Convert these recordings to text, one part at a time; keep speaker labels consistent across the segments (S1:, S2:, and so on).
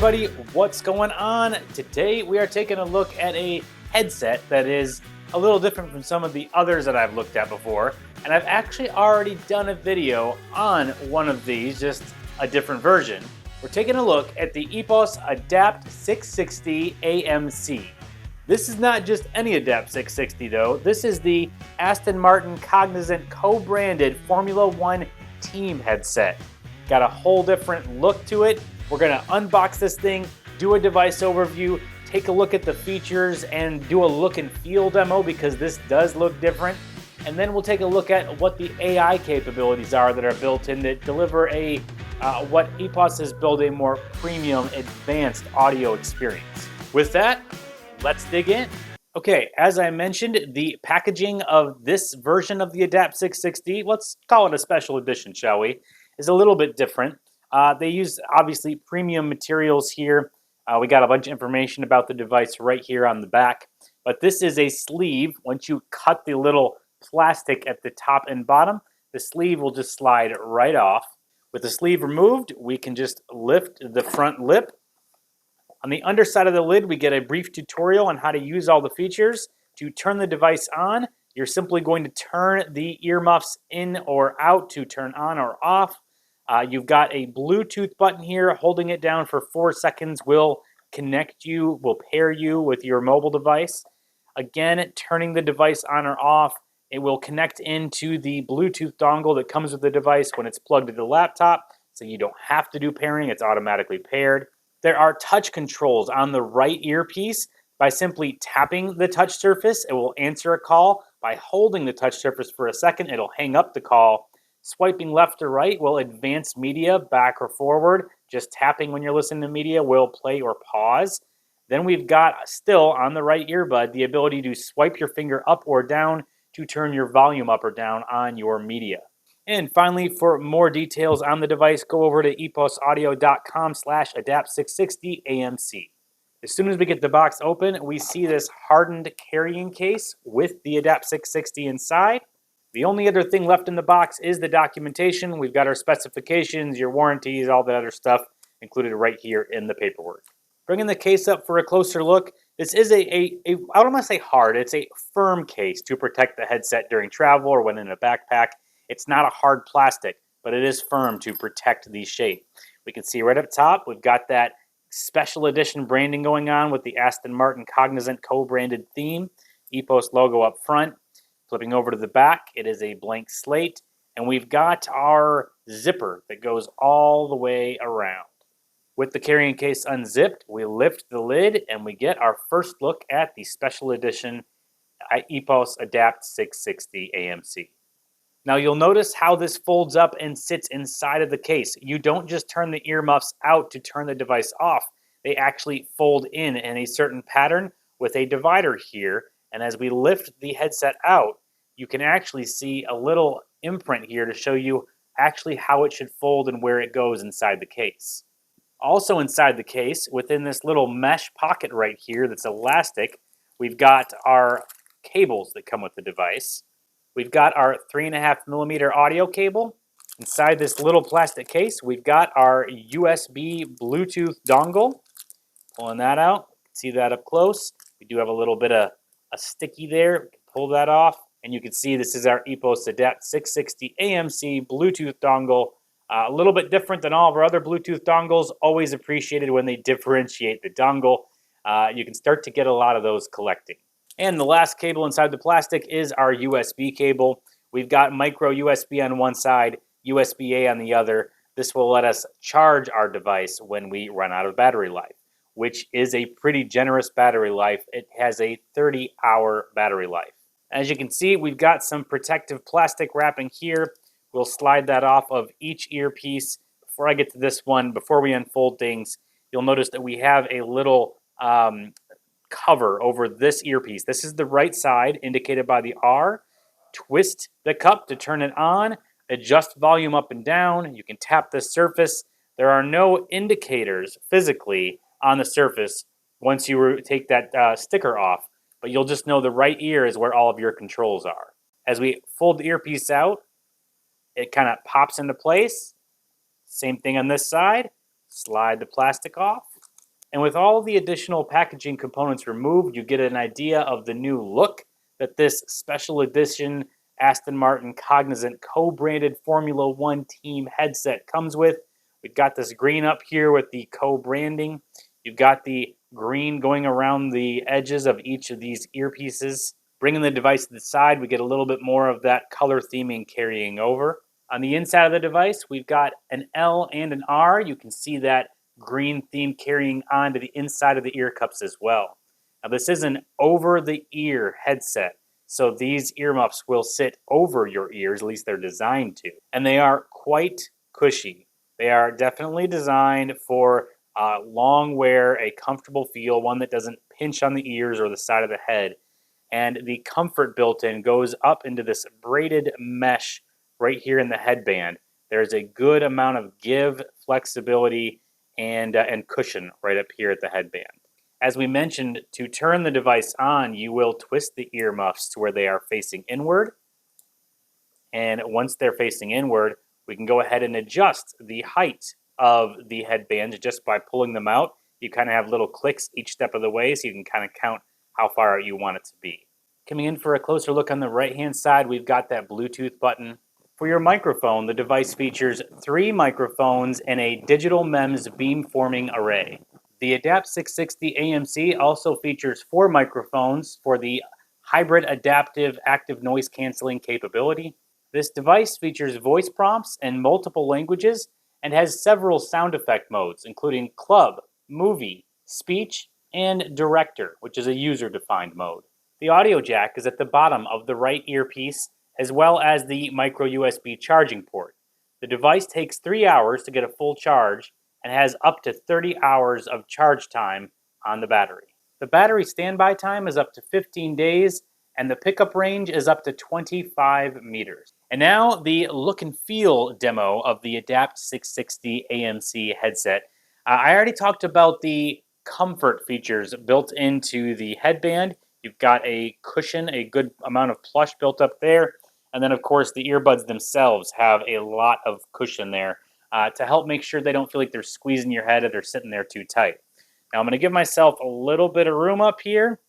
S1: everybody, what's going on? Today we are taking a look at a headset that is a little different from some of the others that I've looked at before, and I've actually already done a video on one of these, just a different version. We're taking a look at the EPOS Adapt 660 AMC. This is not just any Adapt 660 though, this is the Aston Martin Cognizant co-branded Formula One team headset. Got a whole different look to it. We're gonna unbox this thing, do a device overview, take a look at the features, and do a look and feel demo because this does look different. And then we'll take a look at what the AI capabilities are that are built in that deliver what EPOS has built a more premium, advanced audio experience. With that, let's dig in. Okay, as I mentioned, the packaging of this version of the Adapt 660, let's call it a special edition, shall we, is a little bit different. They use, obviously, premium materials here. We got a bunch of information about the device right here on the back. But this is a sleeve. Once you cut the little plastic at the top and bottom, the sleeve will just slide right off. With the sleeve removed, we can just lift the front lip. On the underside of the lid, we get a brief tutorial on how to use all the features. To turn the device on, you're simply going to turn the earmuffs in or out to turn on or off. You've got a Bluetooth button here. Holding it down for 4 seconds will connect you, will pair you with your mobile device. Again, turning the device on or off, it will connect into the Bluetooth dongle that comes with the device when it's plugged into the laptop, so you don't have to do pairing, it's automatically paired. There are touch controls on the right earpiece. By simply tapping the touch surface, it will answer a call. By holding the touch surface for a second, it'll hang up the call. Swiping left or right will advance media back or forward. Just tapping when you're listening to media will play or pause. Then we've got, still on the right earbud, the ability to swipe your finger up or down to turn your volume up or down on your media. And finally, for more details on the device, go over to eposaudio.com/adapt660AMC. As soon as we get the box open, we see this hardened carrying case with the Adapt 660 inside. The only other thing left in the box is the documentation. We've got our specifications, your warranties, all that other stuff included right here in the paperwork. Bringing the case up for a closer look, this is I don't want to say hard, it's a firm case to protect the headset during travel or when in a backpack. It's not a hard plastic, but it is firm to protect the shape. We can see right up top, we've got that special edition branding going on with the Aston Martin Cognizant co-branded theme, EPOS logo up front. Flipping over to the back, it is a blank slate, and we've got our zipper that goes all the way around. With the carrying case unzipped, we lift the lid, and we get our first look at the special edition EPOS Adapt 660 AMC. Now you'll notice how this folds up and sits inside of the case. You don't just turn the earmuffs out to turn the device off. They actually fold in a certain pattern with a divider here. And as we lift the headset out, you can actually see a little imprint here to show you actually how it should fold and where it goes inside the case. Also inside the case, within this little mesh pocket right here that's elastic, we've got our cables that come with the device. We've got our 3.5mm audio cable. Inside this little plastic case, we've got our USB Bluetooth dongle. Pulling that out, see that up close. We do have a little bit of a sticky there. Pull that off, and you can see this is our EPOS Adapt 660 AMC Bluetooth dongle. A little bit different than all of our other Bluetooth dongles. Always appreciated when they differentiate the dongle. You can start to get a lot of those collecting. And the last cable inside the plastic is our USB cable. We've got micro USB on one side, USB-A on the other. This will let us charge our device when we run out of battery life, which is a pretty generous battery life. It has a 30-hour battery life. As you can see, we've got some protective plastic wrapping here. We'll slide that off of each earpiece. Before I get to this one, before we unfold things, you'll notice that we have a little cover over this earpiece. This is the right side, indicated by the R. Twist the cup to turn it on. Adjust volume up and down. You can tap the surface. There are no indicators physically on the surface once you take that sticker off, but you'll just know the right ear is where all of your controls are. As we fold the earpiece out, it kind of pops into place. Same thing on this side. Slide the plastic off. And with all the additional packaging components removed, you get an idea of the new look that this special edition Aston Martin Cognizant co-branded Formula One team headset comes with. We've got this green up here with the co-branding. You've got the green going around the edges of each of these earpieces. Bringing the device to the side, we get a little bit more of that color theming carrying over. On the inside of the device, we've got an L and an R. You can see that green theme carrying on to the inside of the ear cups as well. Now, this is an over-the-ear headset, so these earmuffs will sit over your ears, at least they're designed to, and they are quite cushy. They are definitely designed for long wear, a comfortable feel, one that doesn't pinch on the ears or the side of the head. And the comfort built in goes up into this braided mesh right here in the headband. There's a good amount of give, flexibility, and cushion right up here at the headband. As we mentioned, to turn the device on, you will twist the earmuffs to where they are facing inward. And once they're facing inward, we can go ahead and adjust the height of the headband just by pulling them out. You kind of have little clicks each step of the way, so you can kind of count how far out you want it to be. Coming in for a closer look on the right-hand side, we've got that Bluetooth button. For your microphone, the device features 3 microphones and a digital MEMS beamforming array. The Adapt 660 AMC also features 4 microphones for the hybrid adaptive active noise canceling capability. This device features voice prompts in multiple languages and has several sound effect modes, including club, movie, speech, and director, which is a user-defined mode. The audio jack is at the bottom of the right earpiece, as well as the micro USB charging port. The device takes 3 hours to get a full charge and has up to 30 hours of charge time on the battery. The battery standby time is up to 15 days, and the pickup range is up to 25 meters. And now the look and feel demo of the Adapt 660 AMC headset. I already talked about the comfort features built into the headband. You've got a cushion, a good amount of plush built up there. And then, of course, the earbuds themselves have a lot of cushion there to help make sure they don't feel like they're squeezing your head or they're sitting there too tight. Now, I'm going to give myself a little bit of room up here.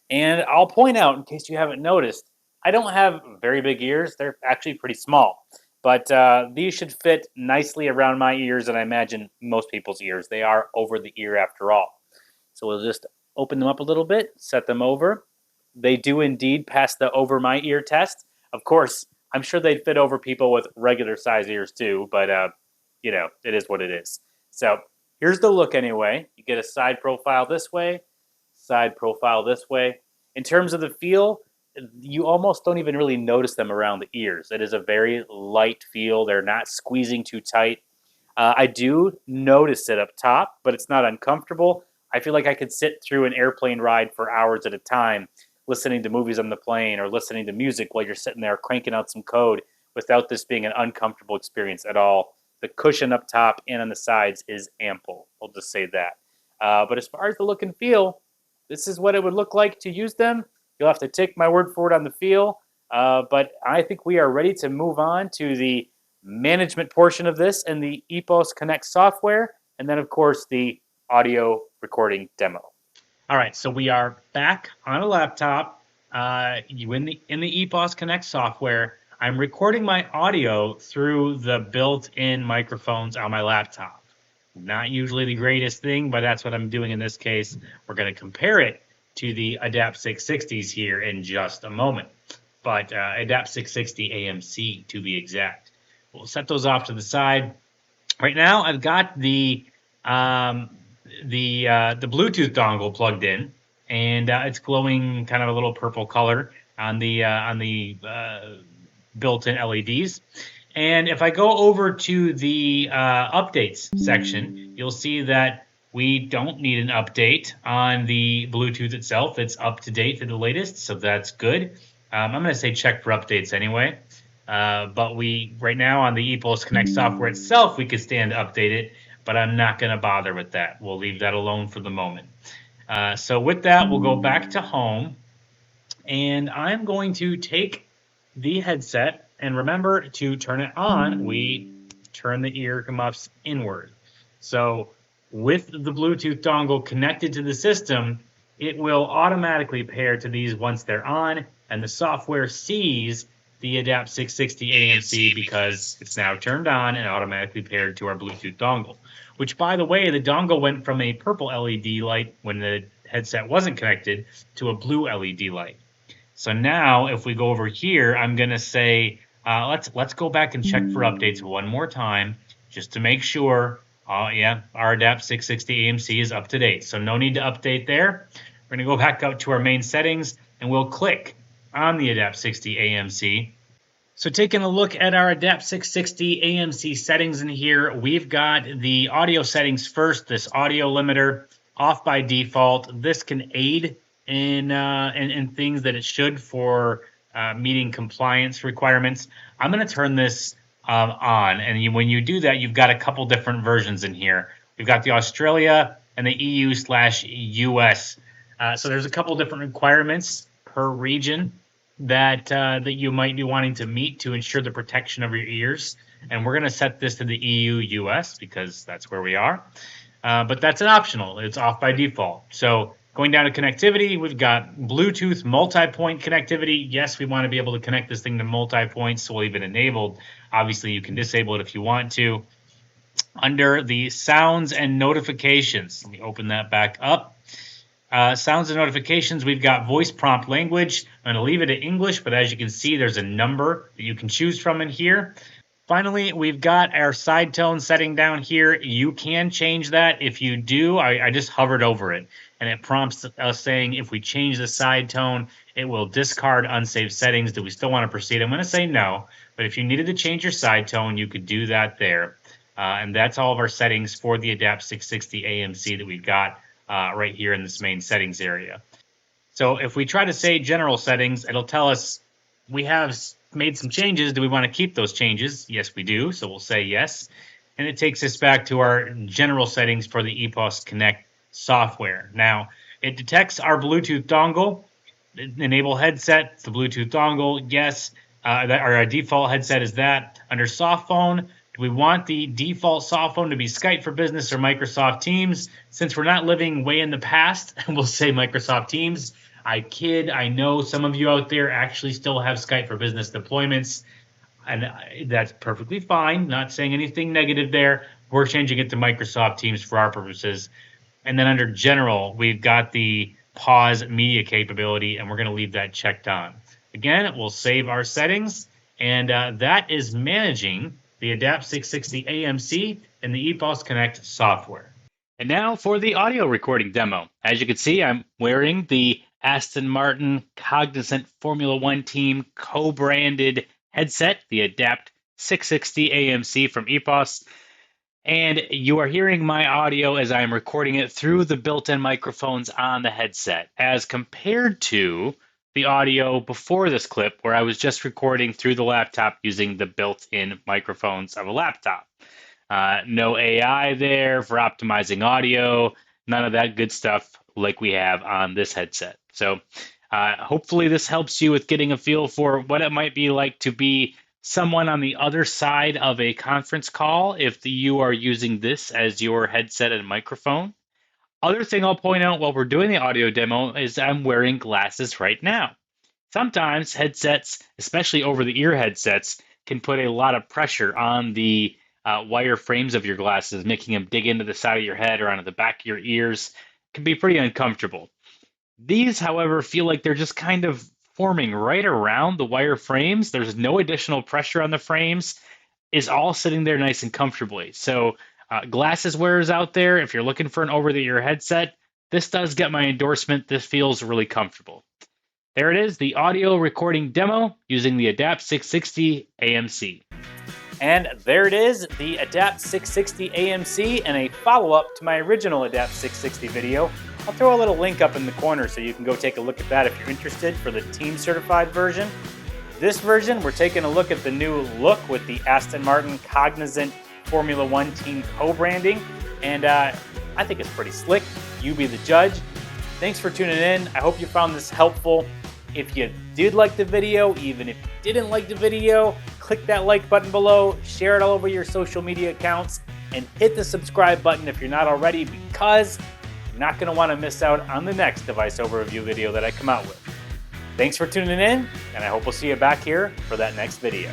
S1: And I'll point out, in case you haven't noticed, I don't have very big ears. They're actually pretty small. But these should fit nicely around my ears, and I imagine most people's ears. They are over the ear after all. So we'll just open them up a little bit, set them over. They do indeed pass the over my ear test. Of course, I'm sure they'd fit over people with regular size ears too, but you know, it is what it is. So here's the look anyway. You get a side profile this way, side profile this way. In terms of the feel, you almost don't even really notice them around the ears. It is a very light feel. They're not squeezing too tight. I do notice it up top, but it's not uncomfortable. I feel like I could sit through an airplane ride for hours at a time, listening to movies on the plane or listening to music while you're sitting there cranking out some code without this being an uncomfortable experience at all. The cushion up top and on the sides is ample. We'll just say that. But as far as the look and feel, this is what it would look like to use them. You'll have to take my word for it on the feel. But I think we are ready to move on to the management portion of this and the EPOS Connect software, and then, of course, the audio recording demo. All right, so we are back on a laptop. In the EPOS Connect software, I'm recording my audio through the built-in microphones on my laptop. Not usually the greatest thing, but that's what I'm doing in this case. We're going to compare it to the Adapt 660s here in just a moment. But Adapt 660 AMC to be exact. We'll set those off to the side. Right now, I've got the Bluetooth dongle plugged in, and it's glowing kind of a little purple color on the built-in LEDs. And if I go over to the updates section, you'll see that we don't need an update on the Bluetooth itself. It's up to date to the latest, so that's good. I'm going to say check for updates anyway. But right now on the EPOS Connect software itself, we could stand to update it, but I'm not going to bother with that. We'll leave that alone for the moment. So with that, we'll go back to home, and I'm going to take the headset, and remember to turn it on, we turn the earmuffs inward. So with the Bluetooth dongle connected to the system, it will automatically pair to these once they're on, and the software sees the ADAPT 660 AMC because it's now turned on and automatically paired to our Bluetooth dongle. Which, by the way, the dongle went from a purple LED light when the headset wasn't connected to a blue LED light. So now, if we go over here, I'm going to say, let's go back and check for updates one more time, just to make sure. Yeah, our ADAPT 660 AMC is up to date, so no need to update there. We're going to go back up to our main settings, and we'll click on the ADAPT 660 AMC. So taking a look at our ADAPT 660 AMC settings in here, we've got the audio settings first, this audio limiter off by default. This can aid in things that it should for meeting compliance requirements. I'm going to turn this on, and when you do that, you've got a couple different versions in here. We've got the Australia and the EU/US. So there's a couple different requirements per region that you might be wanting to meet to ensure the protection of your ears. And we're going to set this to the EU/US because that's where we are. But that's an optional. It's off by default. So going down to connectivity, we've got Bluetooth multi-point connectivity. Yes, we want to be able to connect this thing to multi-points, so we'll leave it enabled. Obviously, you can disable it if you want to. Under the sounds and notifications, let me open that back up. Sounds and notifications, we've got voice prompt language. I'm going to leave it at English, but as you can see, there's a number that you can choose from in here. Finally, we've got our side tone setting down here. You can change that. If you do, I just hovered over it, and it prompts us saying if we change the side tone, it will discard unsaved settings. Do we still want to proceed? I'm going to say no, but if you needed to change your side tone, you could do that there. And that's all of our settings for the ADAPT 660 AMC that we've got right here in this main settings area. So if we try to say general settings, it'll tell us we have made some changes. Do we want to keep those changes? Yes, we do. So we'll say yes. And it takes us back to our general settings for the EPOS Connect software. Now, it detects our Bluetooth dongle. Enable headset, it's the Bluetooth dongle. Yes, our default headset is that. Under soft phone, do we want the default soft phone to be Skype for Business or Microsoft Teams? Since we're not living way in the past, we'll say Microsoft Teams. I kid, I know some of you out there actually still have Skype for Business deployments, and that's perfectly fine. Not saying anything negative there. We're changing it to Microsoft Teams for our purposes. And then under General, we've got the pause media capability, and we're going to leave that checked on. Again, we'll save our settings, and that is managing the ADAPT 660 AMC and the EPOS Connect software. And now for the audio recording demo. As you can see, I'm wearing the Aston Martin Cognizant Formula 1 team co-branded headset, the ADAPT 660 AMC from EPOS. And you are hearing my audio as I am recording it through the built-in microphones on the headset, as compared to the audio before this clip where I was just recording through the laptop using the built-in microphones of a laptop. No AI there for optimizing audio, none of that good stuff like we have on this headset. So hopefully this helps you with getting a feel for what it might be like to be someone on the other side of a conference call if you are using this as your headset and microphone. Other thing I'll point out while we're doing the audio demo is I'm wearing glasses right now. Sometimes headsets, especially over-the-ear headsets, can put a lot of pressure on the wire frames of your glasses, making them dig into the side of your head or onto the back of your ears. It can be pretty uncomfortable. These, however, feel like they're just kind of forming right around the wire frames. There's no additional pressure on the frames. It's all sitting there nice and comfortably. So glasses wearers out there, if you're looking for an over-the-ear headset, this does get my endorsement. This feels really comfortable. There it is, the audio recording demo using the ADAPT 660 AMC. And there it is, the ADAPT 660 AMC and a follow-up to my original ADAPT 660 video. I'll throw a little link up in the corner so you can go take a look at that if you're interested for the team certified version. This version, we're taking a look at the new look with the Aston Martin Cognizant Formula 1 team co-branding, and I think it's pretty slick. You be the judge. Thanks for tuning in. I hope you found this helpful. If you did like the video, even if you didn't like the video, click that like button below, share it all over your social media accounts. and hit the subscribe button if you're not already, because you're not going to want to miss out on the next device overview video that I come out with. Thanks for tuning in, and I hope we'll see you back here for that next video.